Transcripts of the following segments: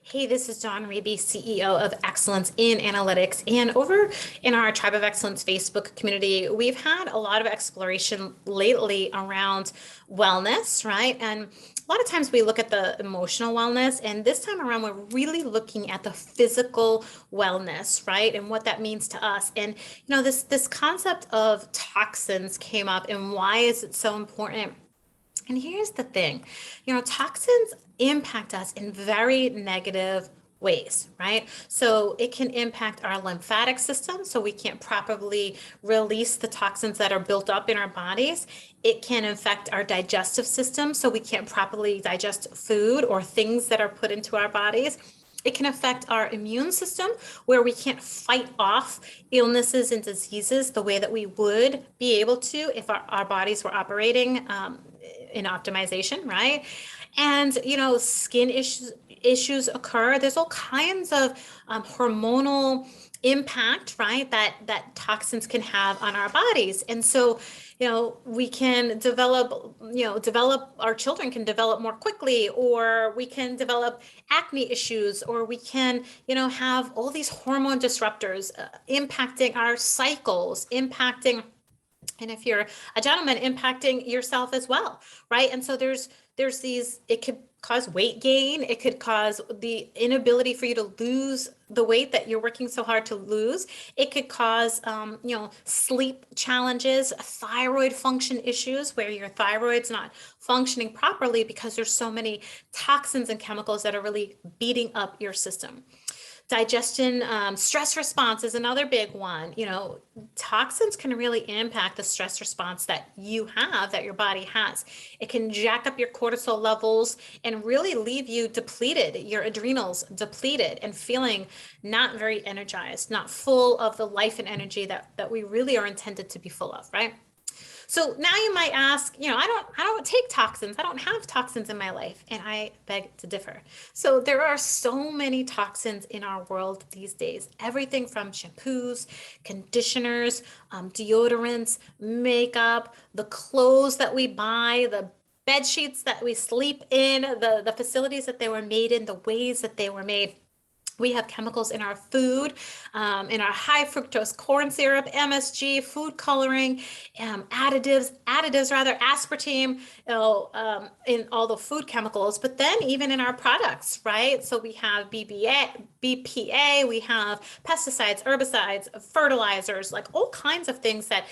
Hey, this is Dawn Raby, CEO of Excellence in Analytics. And over in our Tribe of Excellence Facebook community, we've had a lot of exploration lately around wellness, right? And a lot of times we look at the emotional wellness, and this time around, we're really looking at the physical wellness, right? And what that means to us. And this concept of toxins came up, and why is it so important? And here's the thing, toxins impact us in very negative ways, right? So it can impact our lymphatic system, so we can't properly release the toxins that are built up in our bodies. It can affect our digestive system, so we can't properly digest food or things that are put into our bodies. It can affect our immune system, where we can't fight off illnesses and diseases the way that we would be able to if our bodies were operating in optimization, right? And skin issues occur. There's all kinds of hormonal impact, right, that toxins can have on our bodies. And so we can develop our children can develop more quickly, or we can develop acne issues, or we can have all these hormone disruptors impacting our cycles, impacting, and if you're a gentleman, impacting yourself as well, right? And so there's these, it could cause weight gain, it could cause the inability for you to lose the weight that you're working so hard to lose. It could cause sleep challenges, thyroid function issues, where your thyroid's not functioning properly because there's so many toxins and chemicals that are really beating up your system. Digestion, stress response is another big one. Toxins can really impact the stress response that you have, that your body has. It can jack up your cortisol levels and really leave you depleted, your adrenals depleted, and feeling not very energized, not full of the life and energy that we really are intended to be full of, right? So now you might ask, I don't take toxins. I don't have toxins in my life. And I beg to differ. So there are so many toxins in our world these days. Everything from shampoos, conditioners, deodorants, makeup, the clothes that we buy, the bed sheets that we sleep in, the facilities that they were made in, the ways that they were made. We have chemicals in our food, in our high fructose corn syrup, MSG, food coloring, additives rather, aspartame, in all the food chemicals, but then even in our products, right? So we have BPA, we have pesticides, herbicides, fertilizers, like all kinds of things that,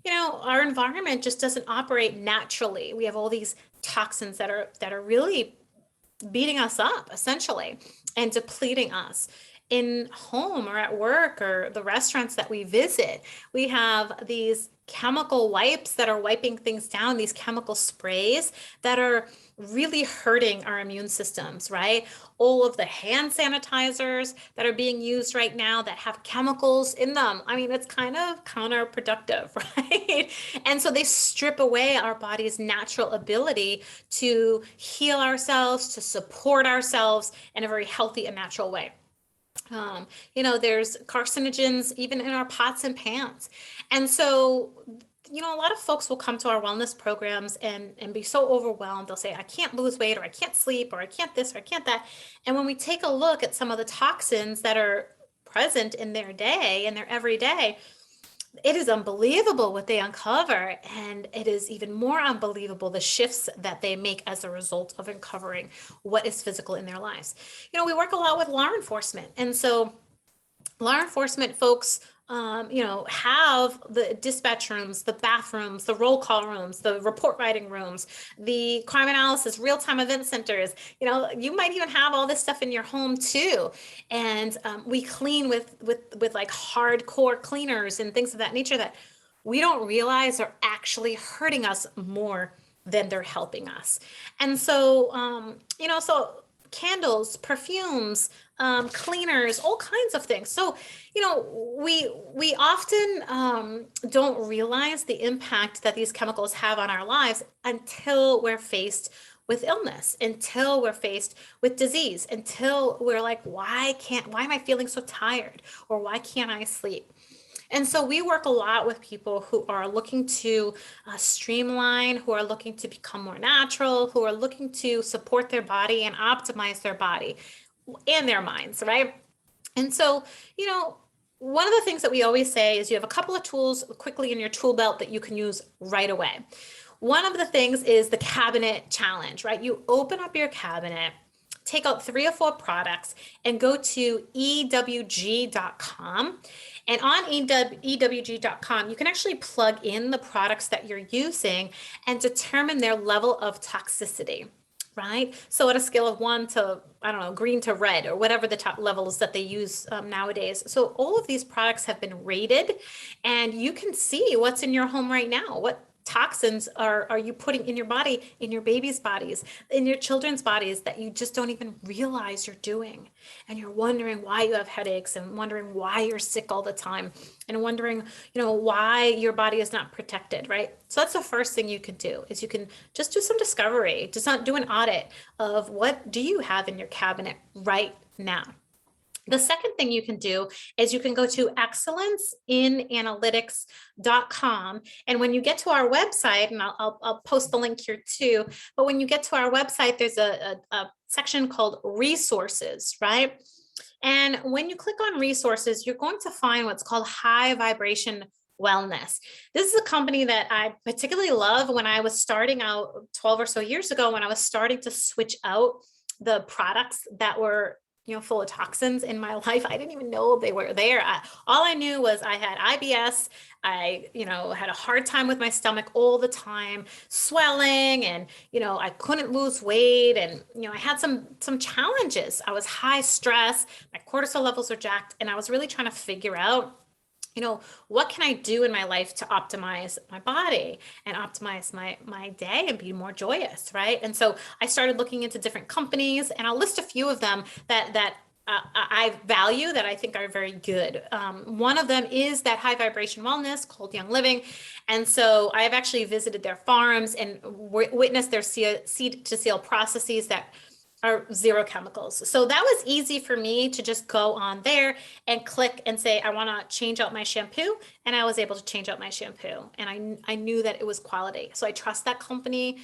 our environment just doesn't operate naturally. We have all these toxins that are really beating us up, essentially, and depleting us. In home or at work or the restaurants that we visit, we have these chemical wipes that are wiping things down, these chemical sprays that are really hurting our immune systems, right? All of the hand sanitizers that are being used right now that have chemicals in them. I mean, it's kind of counterproductive, right? And so they strip away our body's natural ability to heal ourselves, to support ourselves in a very healthy and natural way. There's carcinogens even in our pots and pans. And so, a lot of folks will come to our wellness programs and be so overwhelmed. They'll say, I can't lose weight, or I can't sleep, or I can't this, or I can't that. And when we take a look at some of the toxins that are present in their day, in their everyday, it is unbelievable what they uncover, and it is even more unbelievable the shifts that they make as a result of uncovering what is physical in their lives. We work a lot with law enforcement, and so law enforcement folks have the dispatch rooms, the bathrooms, the roll call rooms, the report writing rooms, the crime analysis, real-time event centers. You might even have all this stuff in your home too. And we clean with like hardcore cleaners and things of that nature that we don't realize are actually hurting us more than they're helping us. And so, so candles, perfumes, cleaners, all kinds of things. So, we often don't realize the impact that these chemicals have on our lives until we're faced with illness, until we're faced with disease, until we're like, why am I feeling so tired? Or why can't I sleep? And so we work a lot with people who are looking to streamline, who are looking to become more natural, who are looking to support their body and optimize their body. and their minds, right? And so, you know, one of the things that we always say is you have a couple of tools quickly in your tool belt that you can use right away. One of the things is the cabinet challenge, right? You open up your cabinet, take out 3 or 4 products, and go to ewg.com. And on ewg.com, you can actually plug in the products that you're using and determine their level of toxicity, right? So at a scale of 1 to, I don't know, green to red, or whatever the top levels that they use nowadays. So all of these products have been rated, and you can see what's in your home right now. What toxins are you putting in your body, in your baby's bodies, in your children's bodies, that you just don't even realize you're doing. And you're wondering why you have headaches, and wondering why you're sick all the time, and wondering, why your body is not protected, right? So that's the first thing you can do, is you can just do some discovery, just not do an audit of what do you have in your cabinet right now. The second thing you can do is you can go to excellenceinanalytics.com. And when you get to our website, and I'll post the link here too, but when you get to our website, there's a section called resources, right? And when you click on resources, you're going to find what's called High Vibration Wellness. This is a company that I particularly love. When I was starting out 12 or so years ago, when I was starting to switch out the products that were full of toxins in my life, I didn't even know they were there. All I knew was I had IBS. I, had a hard time with my stomach all the time, swelling, and, I couldn't lose weight. And, I had some challenges. I was high stress, my cortisol levels were jacked, and I was really trying to figure out, what can I do in my life to optimize my body and optimize my day and be more joyous, right? And so I started looking into different companies, and I'll list a few of them that I value, that I think are very good. One of them is that High Vibration Wellness, called Young Living. And so I have actually visited their farms and witnessed their seed to sale processes that are zero chemicals. So that was easy for me to just go on there and click and say, I want to change out my shampoo. And I was able to change out my shampoo. And I knew that it was quality. So I trust that company.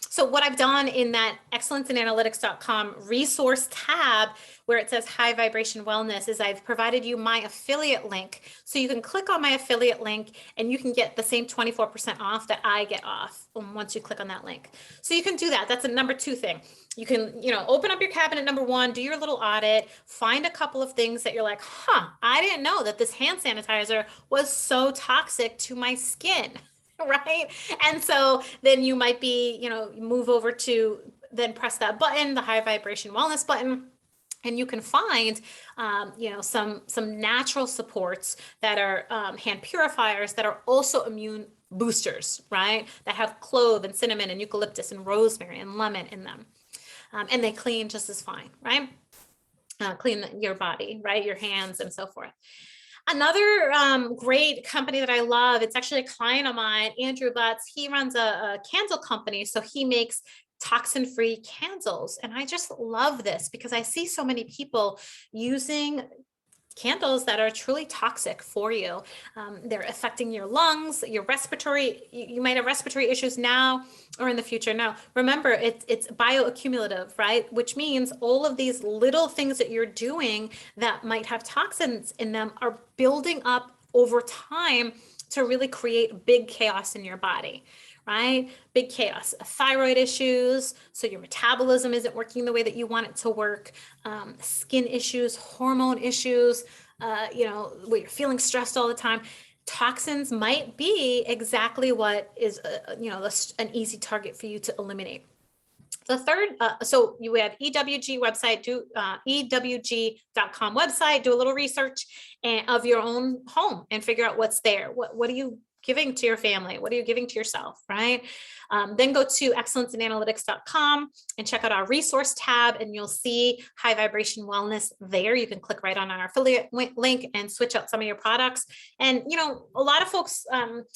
So what I've done in that excellenceinanalytics.com resource tab, where it says High Vibration Wellness, is I've provided you my affiliate link. So you can click on my affiliate link and you can get the same 24% off that I get off once you click on that link. So you can do that. That's a number 2 thing. You can, open up your cabinet, number 1, do your little audit, find a couple of things that you're like, I didn't know that this hand sanitizer was so toxic to my skin, right? And so then you might be, move over to then press that button, the High Vibration Wellness button. And you can find, some natural supports that are hand purifiers that are also immune boosters, right? That have clove and cinnamon and eucalyptus and rosemary and lemon in them. And they clean just as fine, right? Clean your body, right? Your hands and so forth. Another great company that I love, it's actually a client of mine, Andrew Butts. He runs a candle company. So he makes toxin-free candles. And I just love this because I see so many people using candles that are truly toxic for you. They're affecting your lungs, your respiratory. You might have respiratory issues now or in the future. Now, remember, it's bioaccumulative, right? Which means all of these little things that you're doing that might have toxins in them are building up over time to really create big chaos in your body. Right? Big chaos, thyroid issues. So your metabolism isn't working the way that you want it to work. Skin issues, hormone issues, where you're feeling stressed all the time. Toxins might be exactly what is, an easy target for you to eliminate. The third, so you have EWG website, do EWG.com website, do a little research of your own home and figure out what's there. What are you giving to your family? What are you giving to yourself, right? Then go to excellenceinanalytics.com and check out our resource tab, and you'll see High Vibration Wellness there. You can click right on our affiliate link and switch out some of your products. And, a lot of folks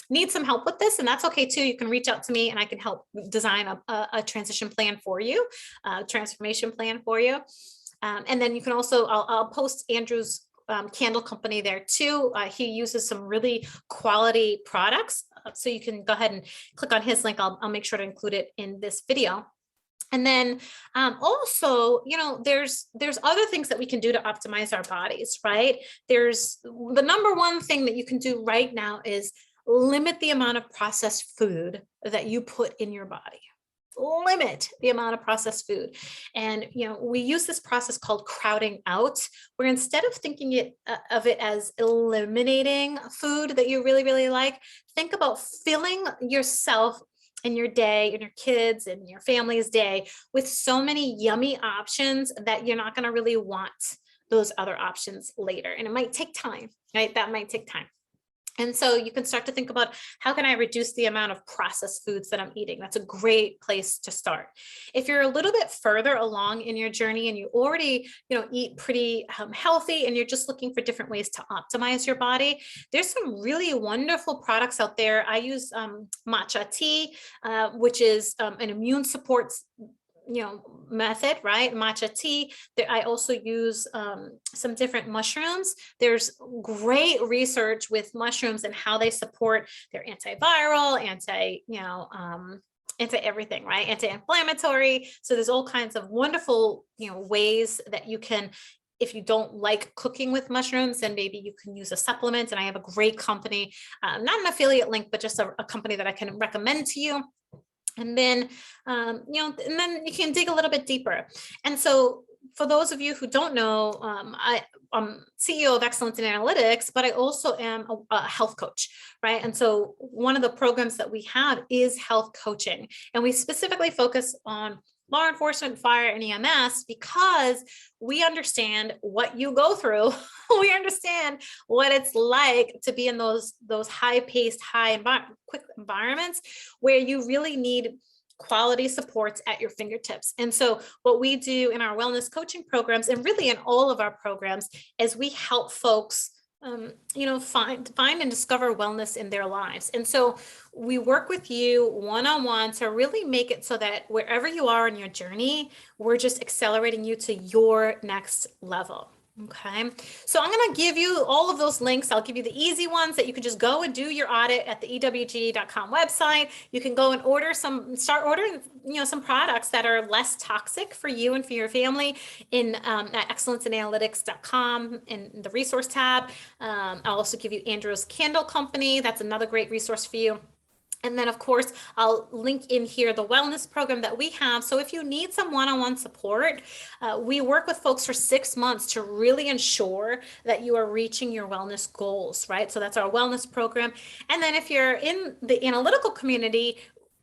need some help with this, and that's okay too. You can reach out to me and I can help design a transition plan for you, a transformation plan for you. And then you can also, I'll post Andrew's candle company there too. He uses some really quality products. So you can go ahead and click on his link. I'll make sure to include it in this video. And then also, there's other things that we can do to optimize our bodies, right? There's the number one thing that you can do right now is limit the amount of processed food that you put in your body. Limit the amount of processed food. And we use this process called crowding out, where instead of thinking of it as eliminating food that you really, really like, think about filling yourself and your day and your kids and your family's day with so many yummy options that you're not going to really want those other options later. And it might take time, right? That might take time. And so you can start to think about, how can I reduce the amount of processed foods that I'm eating? That's a great place to start. If you're a little bit further along in your journey and you already, eat pretty healthy, and you're just looking for different ways to optimize your body, there's some really wonderful products out there. I use matcha tea, which is an immune support method, right? Matcha tea. I also use some different mushrooms. There's great research with mushrooms and how they support their antiviral, anti-everything, right? Anti-inflammatory. So there's all kinds of wonderful, ways that you can, if you don't like cooking with mushrooms, then maybe you can use a supplement. And I have a great company, not an affiliate link, but just a company that I can recommend to you. And then, and then you can dig a little bit deeper. And so for those of you who don't know, I'm CEO of Excellence in Analytics, but I also am a health coach, right? And so one of the programs that we have is health coaching, and we specifically focus on law enforcement, fire, and EMS, because we understand what you go through. We understand what it's like to be in those high-paced, quick environments where you really need quality supports at your fingertips. And so what we do in our wellness coaching programs, and really in all of our programs, is we help folks find and discover wellness in their lives. And so we work with you one-on-one to really make it so that wherever you are in your journey, we're just accelerating you to your next level. Okay, so I'm going to give you all of those links. I'll give you the easy ones that you can just go and do your audit at the ewg.com website. You can go and start ordering, some products that are less toxic for you and for your family at excellenceinalytics.com in the resource tab. I'll also give you Andrew's Candle Company. That's another great resource for you. And then, of course, I'll link in here the wellness program that we have. So if you need some one-on-one support, we work with folks for 6 months to really ensure that you are reaching your wellness goals, right? So that's our wellness program. And then if you're in the analytical community,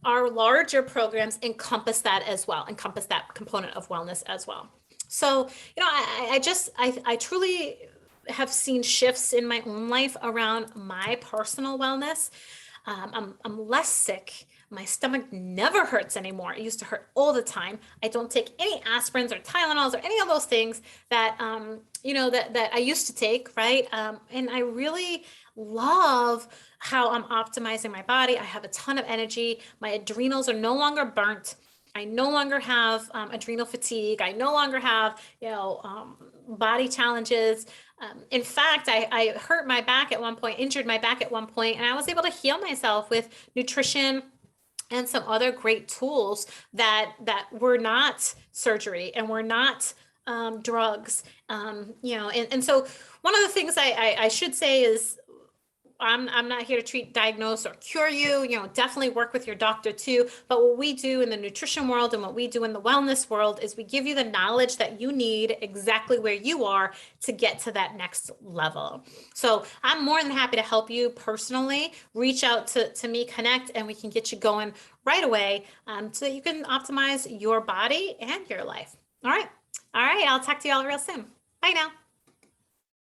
our larger programs encompass that as well, encompass that component of wellness as well. So, I truly have seen shifts in my own life around my personal wellness. I'm less sick. My stomach never hurts anymore. It used to hurt all the time. I don't take any aspirins or Tylenols or any of those things that, that I used to take, right? And I really love how I'm optimizing my body. I have a ton of energy. My adrenals are no longer burnt. I no longer have adrenal fatigue. I no longer have, body challenges. In fact, I hurt my back at one point, injured my back at one point, and I was able to heal myself with nutrition and some other great tools that were not surgery and were not drugs. And so one of the things I should say is, I'm not here to treat, diagnose, or cure you. Definitely work with your doctor too. But what we do in the nutrition world and what we do in the wellness world is we give you the knowledge that you need exactly where you are to get to that next level. So I'm more than happy to help you personally. Reach out to me, connect, and we can get you going right away so that you can optimize your body and your life. All right. I'll talk to you all real soon. Bye now.